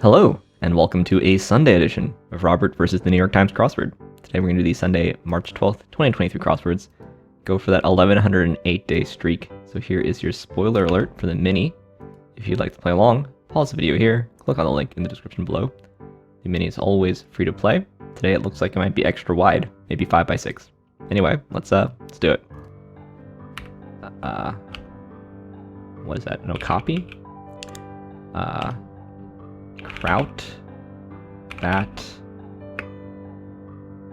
Hello, and welcome to a Sunday edition of Robert versus the New York Times Crossword. Today we're going to do the Sunday, March 12th, 2023 crosswords. Go for that 1108-day streak. So here is your spoiler alert for the mini. If you'd like to play along, pause the video here, click on the link in the description below. The mini is always free to play. Today it looks like it might be extra wide, maybe 5x6. Anyway, let's do it. What is that? No copy? Kraut, Bat,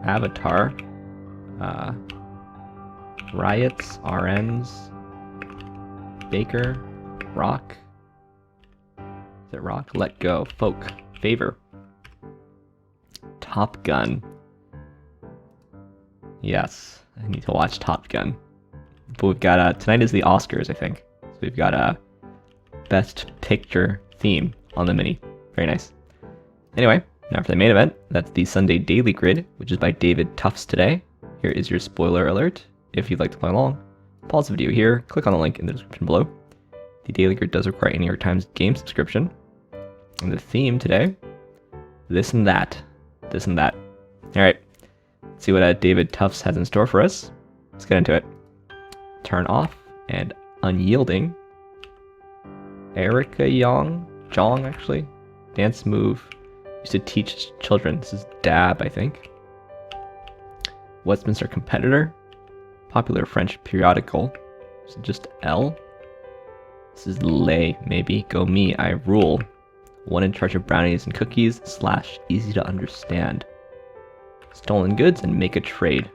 Avatar, Riots, RNs, Baker, Rock, is it Rock? Let Go, Folk, Favor, Top Gun. Yes, I need to watch Top Gun. But we've got, tonight is the Oscars, I think. So we've got a Best Picture theme on the mini. Very nice. Anyway, now for the main event. That's the Sunday Daily Grid, which is by David Tuffs today. Here is your spoiler alert. If you'd like to play along, pause the video here, click on the link in the description below. The Daily Grid does require a New York Times game subscription. And the theme today, this and that. This and that. Alright, let's see what David Tuffs has in store for us. Let's get into it. Turn off and unyielding. Erica Jong actually. Dance move. Used to teach children. This is Dab, I think. Westminster competitor. Popular French periodical. Is it just L? This is Lay, maybe. Go me, I rule. One in charge of brownies and cookies / easy to understand. Stolen goods and make a trade.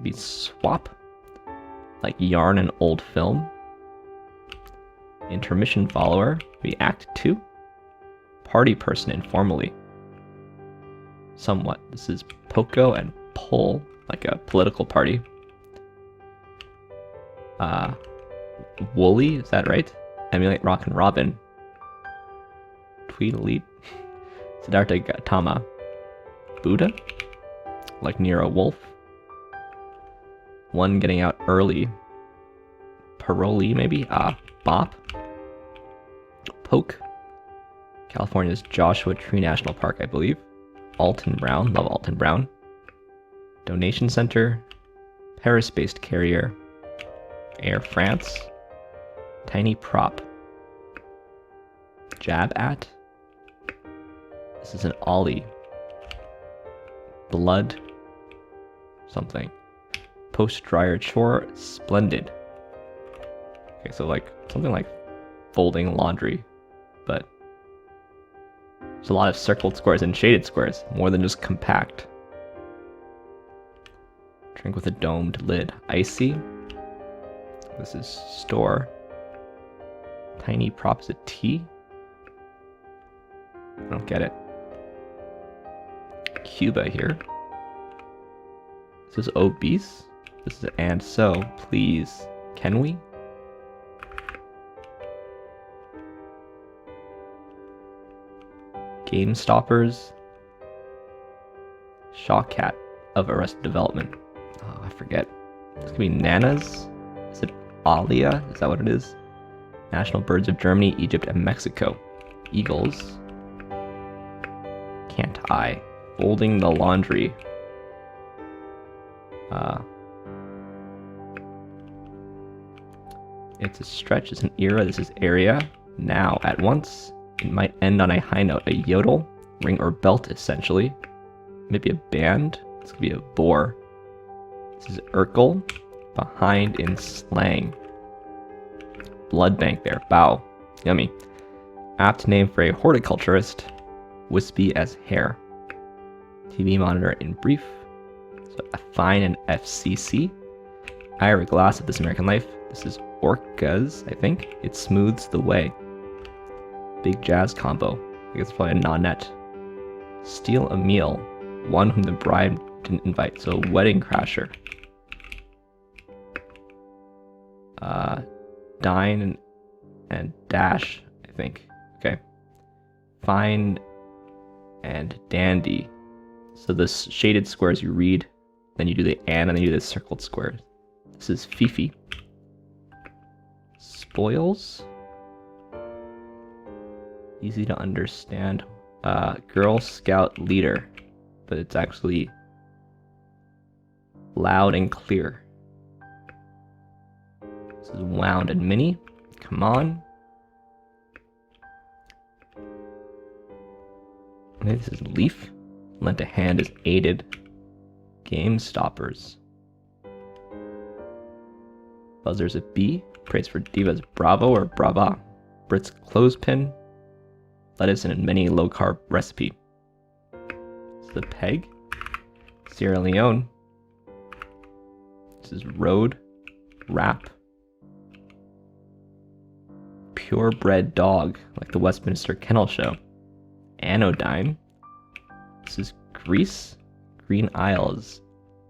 Maybe swap. Like yarn and old film. Intermission follower. Maybe act 2. Party person informally. Somewhat. This is Poco and Poll, like a political party. Woolly, is that right? Emulate Rock and Robin. Tweet elite. Siddhartha Gautama. Buddha, like Nero Wolf. One getting out early. Paroli, maybe? Bop. Poke. California's Joshua Tree National Park, I believe. Alton Brown, love Alton Brown. Donation Center. Paris-based carrier. Air France. Tiny prop. Jab at. This is an ollie. Blood. Something. Post-dryer chore. Splendid. Okay, so like something like folding laundry, but there's a lot of circled squares and shaded squares, more than just compact. Drink with a domed lid. Icy. This is store. Tiny prop is a T. I don't get it. Cuba here. This is obese. This is and so. Please. Can we? Game Stoppers. Shawcat of Arrested Development. Oh, I forget. This could be Nanas. Is it Alia? Is that what it is? National birds of Germany, Egypt, and Mexico. Eagles. Can't I? Folding the laundry. It's a stretch. It's an era. This is area. Now, at once. It might end on a high note. A yodel, ring or belt, essentially. Maybe a band. This could be a boar. This is Urkel. Behind in slang. Blood bank there. Bow. Yummy. Apt name for a horticulturist. Wispy as hair. TV monitor in brief. So a fine and FCC. Ira glass of This American Life. This is Orcas, I think. It smooths the way. Big jazz combo. I guess it's probably a nonette. Steal a meal. One whom the bride didn't invite. So wedding crasher. Dine and dash, I think. Okay. Fine and dandy. So the shaded squares you read, then you do the and then you do the circled squares. This is Fifi. Spoils. Easy to understand. Girl Scout leader, but it's actually loud and clear. This is Wound and Mini. Come on. Maybe this is Leaf. Lent a hand is aided. Game Stoppers. Buzzer's a B. Praise for Diva's Bravo or Brava. Brit's Clothespin. Lettuce and a mini low-carb recipe. This is the Peg. Sierra Leone. This is Road. Rap. Purebred Dog, like the Westminster Kennel Show. Anodyne. This is Greece. Green Isles.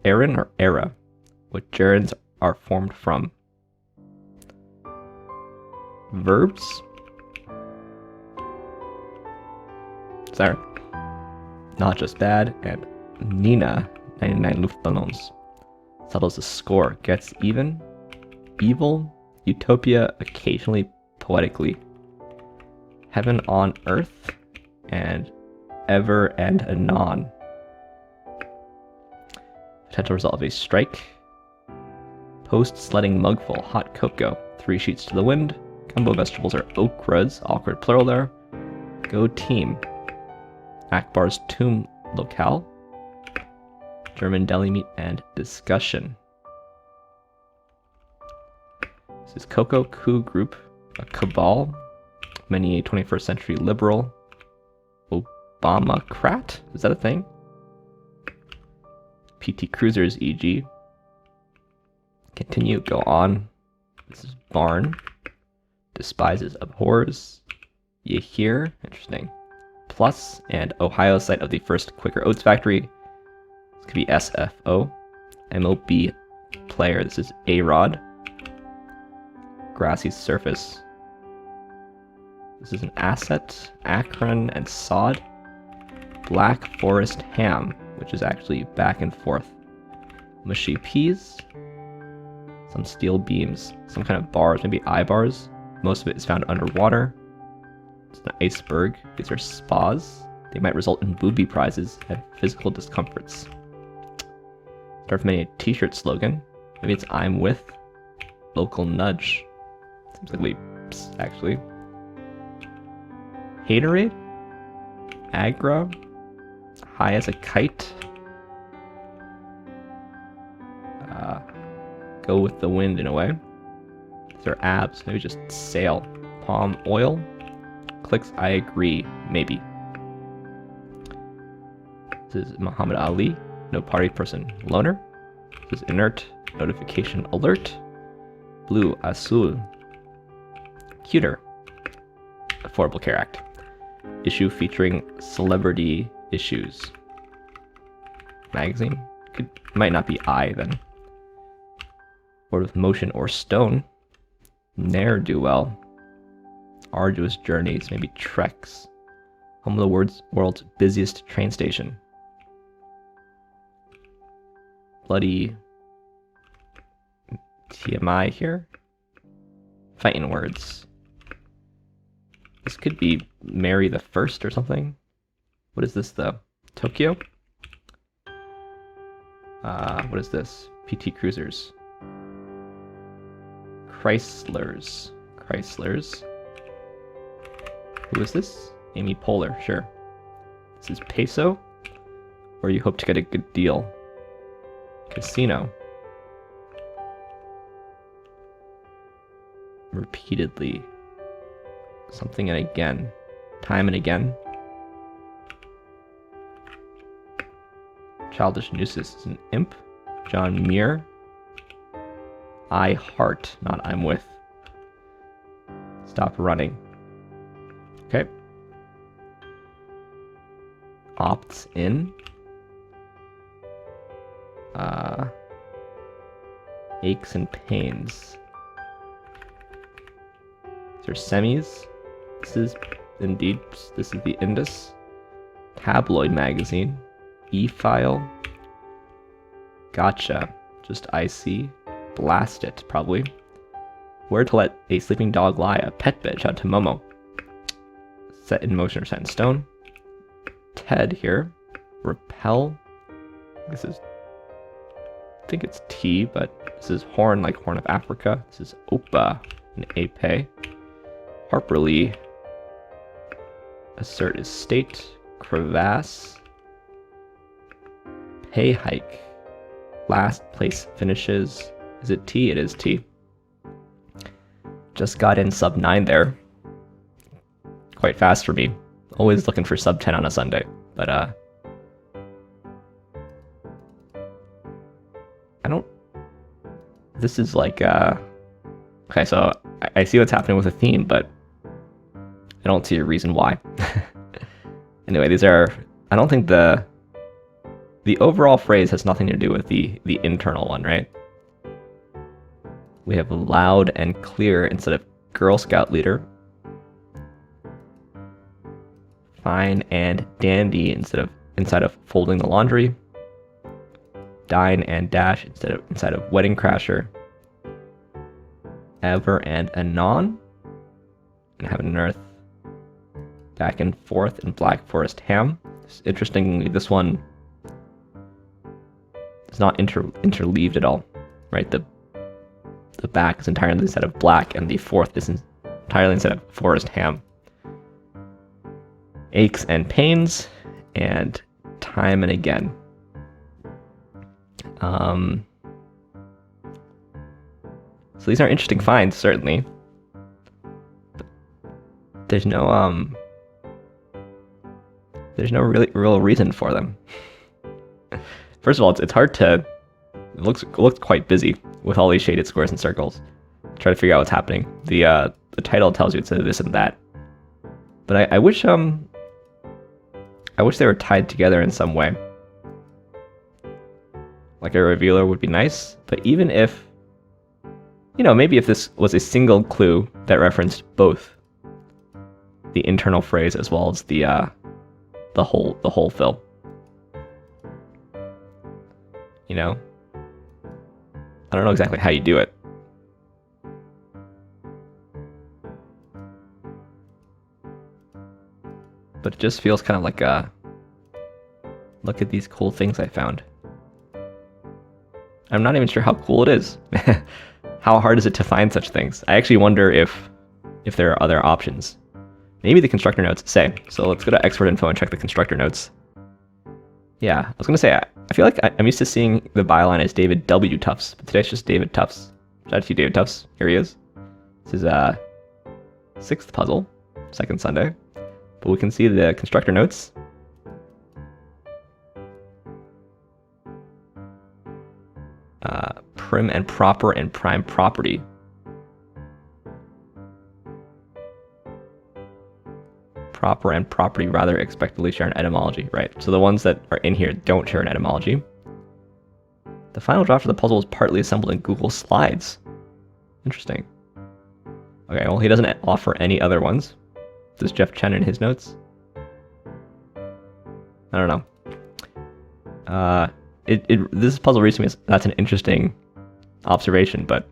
Aaron or Era. What gerunds are formed from. Verbs. Sorry. Not Just Bad. And Nina, 99 Luftballons. Settles the score. Gets even. Evil. Utopia, occasionally poetically. Heaven on Earth. And Ever and Anon. Potential result of a strike. Post sledding mugful. Hot cocoa. 3 sheets to the wind. Gumbo vegetables are okras. Awkward plural there. Go team. Akbar's tomb locale. German deli meat and discussion. This is Coco Coup Group. A cabal. Many a 21st century liberal. Obamacrat? Is that a thing? PT Cruisers, e.g. Continue, go on. This is Barn. Despises, abhors. You hear? Interesting. Plus, and Ohio site of the first Quaker Oats factory. This could be SFO. MOB player. This is A-Rod. Grassy surface. This is an asset. Akron and sod. Black Forest ham, which is actually back and forth. Mushy peas. Some steel beams. Some kind of bars, maybe eye bars. Most of it is found underwater. It's an iceberg. These are spas. They might result in booby prizes and physical discomforts. Start from a t-shirt slogan. Maybe it's I'm with. Local nudge. Seems like we actually. Haterade? Aggro? High as a kite? Go with the wind in a way. These are abs. Maybe just sail. Palm oil? Clicks I agree. Maybe. This is Muhammad Ali. No party person. Loner. This is inert. Notification alert. Blue. Azul. Cuter. Affordable Care Act. Issue featuring celebrity issues. Magazine? Might not be I then. Word with motion or stone. Ne'er-do-well. Arduous journeys, maybe treks. Home of the world's busiest train station. Bloody TMI here. Fighting words. This could be Mary the First or something. What is this though? Tokyo? What is this? PT Cruisers. Chryslers. Who is this? Amy Poehler, sure. This is Peso, or you hope to get a good deal. Casino. Repeatedly. Something and again. Time and again. Childish Nuisance is an imp. John Muir. I heart, not I'm with. Stop running. Okay. Opts in. Aches and pains. These are semis. This is the Indus. Tabloid magazine. E-file. Gotcha. Just IC. Blast it, probably. Where to let a sleeping dog lie. A pet bed. Shout out to Momo. set in motion or set in stone. Ted here. Repel. This is, I think it's T, but this is horn, like Horn of Africa. This is Opa, an ape. Harperly. Assert is state. Crevasse. Pay hike. Last place finishes. Is it T? It is T. Just got in sub 9 there. Quite fast for me. Always looking for sub 10 on a Sunday. But I don't... This is like okay, so I see what's happening with the theme, but I don't see a reason why. Anyway, these are... I don't think the overall phrase has nothing to do with the internal one, right? We have loud and clear instead of Girl Scout leader. Fine and dandy inside of folding the laundry. Dine and dash inside of wedding crasher. Ever and anon. And heaven and earth. Back and forth in Black Forest ham. Interestingly, this one is not interleaved at all, right? The back is entirely instead of black, and the fourth is entirely instead of forest ham. Aches and pains, and time and again. So these are interesting finds, certainly. But there's no real reason for them. First of all, it's hard to. It looks quite busy with all these shaded squares and circles. Try to figure out what's happening. The title tells you it's a this and that, but I wish they were tied together in some way. Like a revealer would be nice, but even if, maybe if this was a single clue that referenced both the internal phrase as well as the whole fill. I don't know exactly how you do it. But it just feels kind of like look at these cool things I found. I'm not even sure how cool it is. How hard is it to find such things? I actually wonder if there are other options. Maybe the constructor notes say. So let's go to expert info and check the constructor notes. Yeah, I was going to say, I feel like I'm used to seeing the byline as David W. Tuffs, but today's just David Tuffs. Shout out to you, David Tuffs. Here he is. This is 6th puzzle, 2nd Sunday. But we can see the constructor notes. Prim and proper and prime property. Proper and property rather expectedly share an etymology, right? So the ones that are in here don't share an etymology. The final draft of the puzzle is partly assembled in Google Slides. Interesting. Okay, well, he doesn't offer any other ones. Does Jeff Chen in his notes? I don't know. This puzzle reached me as that's an interesting observation, but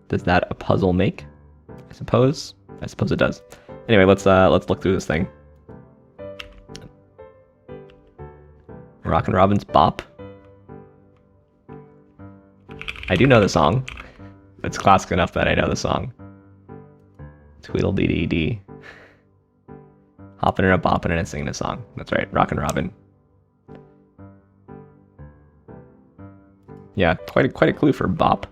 does that a puzzle make? I suppose it does. Anyway, let's look through this thing. Rockin' Robin's Bop. I do know the song. It's classic enough that I know the song. Tweedledee-dee-dee. Hopping and a bopping and singing a song. That's right, Rockin' Robin. Yeah, quite a clue for bop.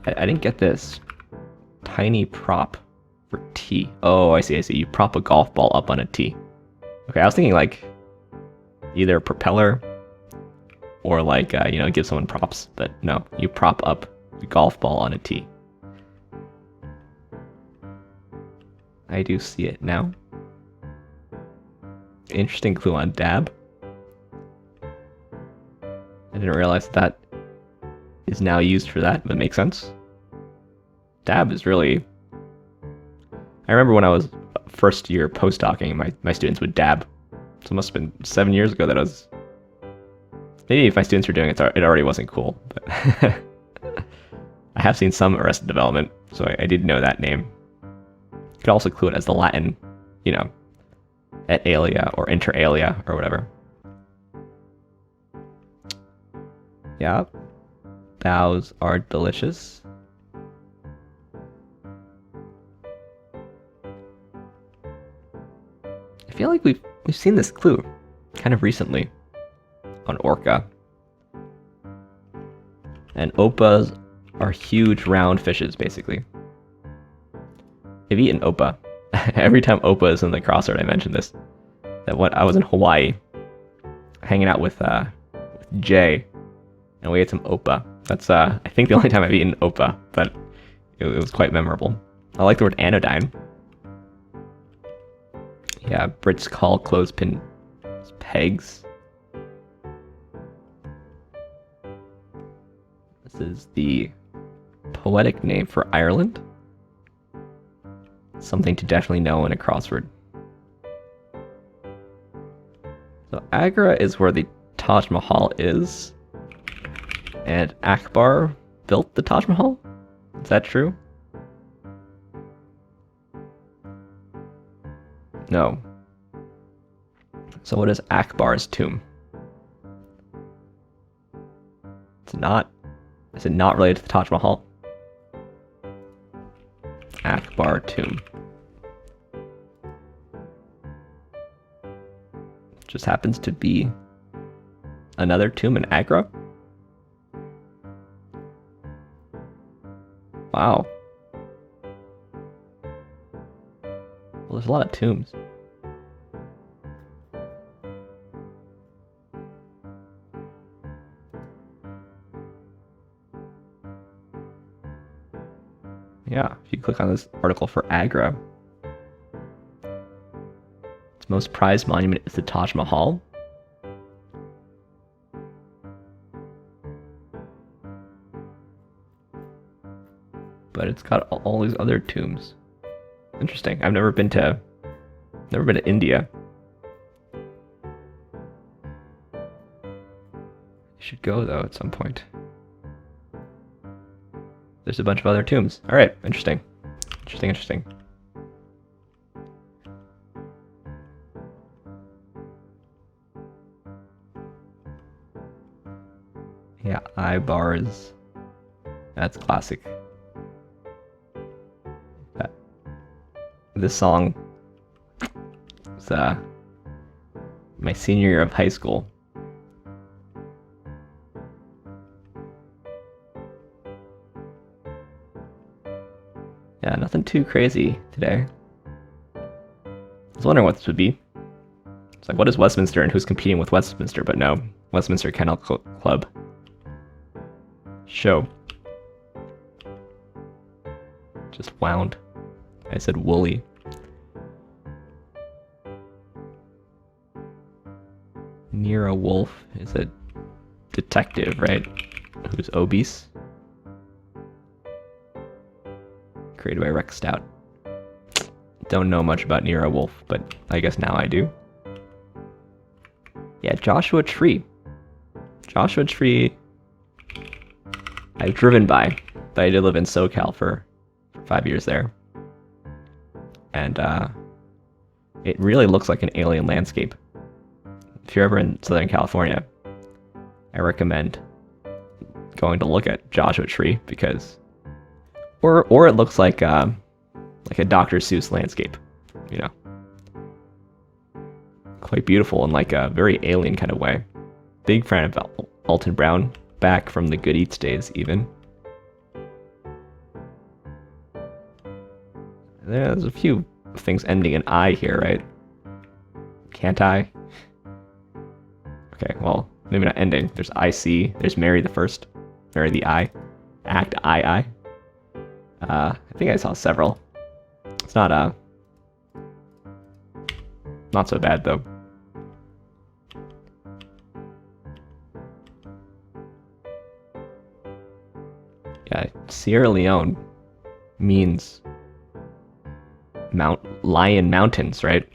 I didn't get this. Tiny prop for T. Oh, I see. You prop a golf ball up on a T. Okay, I was thinking like either a propeller or like, give someone props. But no, you prop up the golf ball on a T. I do see it now. Interesting clue on dab. I didn't realize that is now used for that, but it makes sense. Dab is really... I remember when I was first year postdocing, my students would dab. So it must have been 7 years ago that I was Maybe if my students were doing it, it already wasn't cool. But I have seen some Arrested Development, so I did know that name. You could also clue it as the Latin, you know, et alia or inter alia or whatever. Yeah, bows are delicious. I feel like we've seen this clue kind of recently on Orca. And oppas are huge round fishes, basically. I've eaten oppa. Every time oppa is in the crossword, I mention this. That when I was in Hawaii, hanging out with Jay, and we ate some oppa. That's I think the only time I've eaten oppa, but it was quite memorable. I like the word anodyne. Yeah, Brits call clothespin pegs. This is the poetic name for Ireland. Something to definitely know in a crossword. So Agra is where the Taj Mahal is. And Akbar built the Taj Mahal? Is that true? No. So what is Akbar's tomb? It's not. Is it not related to the Taj Mahal? Akbar tomb. Just happens to be another tomb in Agra? Wow. Well, there's a lot of tombs. Yeah, if you click on this article for Agra, its most prized monument is the Taj Mahal. But it's got all these other tombs. Interesting. I've never been to India. You should go though at some point. There's a bunch of other tombs. All right, interesting. Interesting. Yeah, I-bars. That's classic. This song was my senior year of high school. Yeah, nothing too crazy today. I was wondering what this would be. It's like, what is Westminster and who's competing with Westminster? But no, Westminster Kennel Club. Show. Just wound. I said woolly. Nero Wolf is a detective, right? Who's obese. Created by Rex Stout. Don't know much about Nero Wolf, but I guess now I do. Yeah, Joshua Tree. Joshua Tree I've driven by, but I did live in SoCal for 5 years there. And it really looks like an alien landscape. If you're ever in Southern California, I recommend going to look at Joshua Tree because, or it looks like a Dr. Seuss landscape, you know, quite beautiful in like a very alien kind of way. Big fan of Alton Brown, back from the Good Eats days even. There's a few things ending in I here, right? Can't I? Okay, well, maybe not ending. There's IC. There's Mary the First. Mary the I. Act I. I think I saw several. It's not so bad though. Yeah, Sierra Leone means Lion Mountains, right?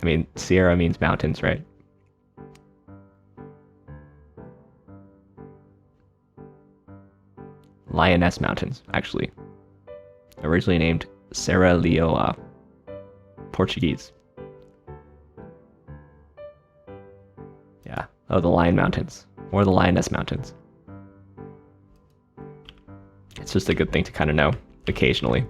I mean, Sierra means mountains, right? Lioness Mountains, actually. Originally named Serra Leoa. Portuguese. Yeah. Oh, the Lion Mountains. Or the Lioness Mountains. It's just a good thing to kind of know occasionally.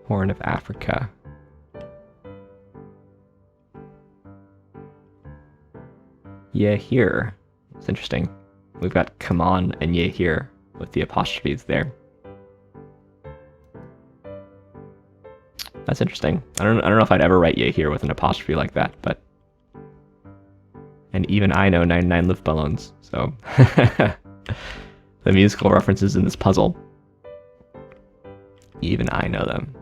Horn of Africa. Yeah, here. It's interesting. We've got come on and yeah here with the apostrophes there. That's interesting. I don't know if I'd ever write yeah here with an apostrophe like that, but and even I know 99 lift balloons, so the musical references in this puzzle. Even I know them.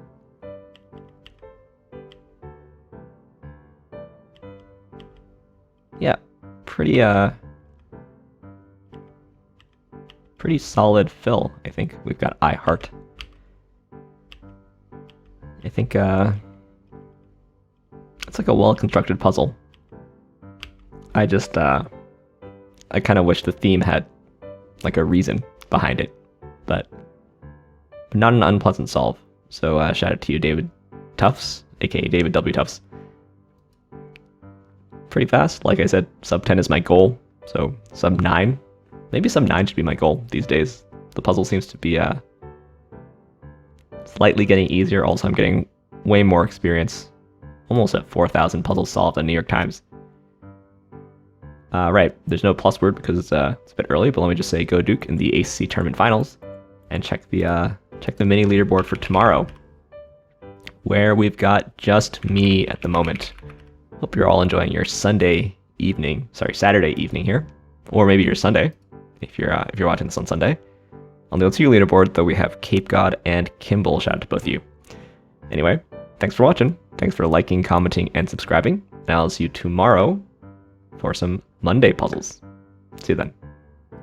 Yeah, pretty solid fill, I think. We've got I heart. I think it's like a well-constructed puzzle. I just I kind of wish the theme had like a reason behind it, but not an unpleasant solve. So shout out to you, David Tuffs, aka David W. Tuffs. Pretty fast. Like I said, sub 10 is my goal, so sub 9. Maybe sub 9 should be my goal these days. The puzzle seems to be slightly getting easier. Also, I'm getting way more experience. Almost at 4,000 puzzles solved on New York Times. Right, there's no PlusWord because it's a bit early, but let me just say go Duke in the ACC tournament finals, and check the mini leaderboard for tomorrow, where we've got just me at the moment. Hope you're all enjoying your Saturday evening here, or maybe your Sunday if you're watching this on Sunday. On the O2 leaderboard, though, we have Cape God and Kimball. Shout out to both of you. Anyway, thanks for watching. Thanks for liking, commenting, and subscribing. And I'll see you tomorrow for some Monday puzzles. See you then.